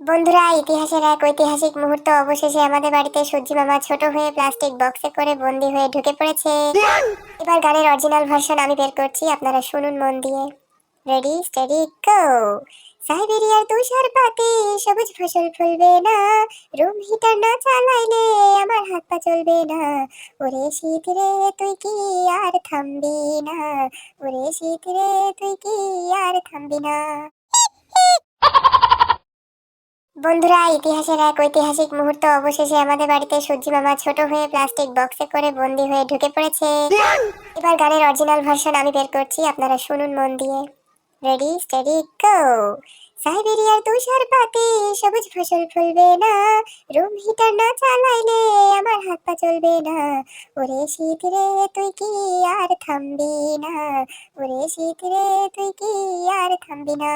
বন্ধুরা, ইতিহাসের এক ঐতিহাসিক মুহূর্ত অবশেষে আমাদের বাড়িতে সূর্যি মামা ছোট হয়ে প্লাস্টিক বক্সে করে বন্দি হয়ে ঢুকে পড়েছে। এবার গানের অরিজিনাল ভার্সন আমি বের করছি, আপনারা শুনুন মন দিয়ে। Ready steady go. সাইবেরিয়ার তুষারপাতে সবুজ ফসল ফলবে না, রুম হিটার না চালাইলে আমার হাত পা চলবে না। ওরে শীত রে তুই কি আর থামবি না, ওরে শীত রে তুই কি আর থামবি না। বন্ধুরা, ইতিহাসের এক ঐতিহাসিক মুহূর্ত অবশেষে আমাদের বাড়িতে সূর্যি মামা ছোট হয়ে প্লাস্টিক বক্সে করে বন্দি হয়ে ঢুকে পড়েছে। এবার গানের অরিজিনাল ভার্সন আমি বের করছি, আপনারা শুনুন মন দিয়ে। Ready steady go. সাইবেরিয়ার তুষারপাতে সবুজ ফসল ফলবে না, রুম হিটার না চালাইলে আমার হাত পা চলবে না। ওরে শীত রে তুই কি আর থামবি না, ওরে শীত রে তুই কি আর থামবি না।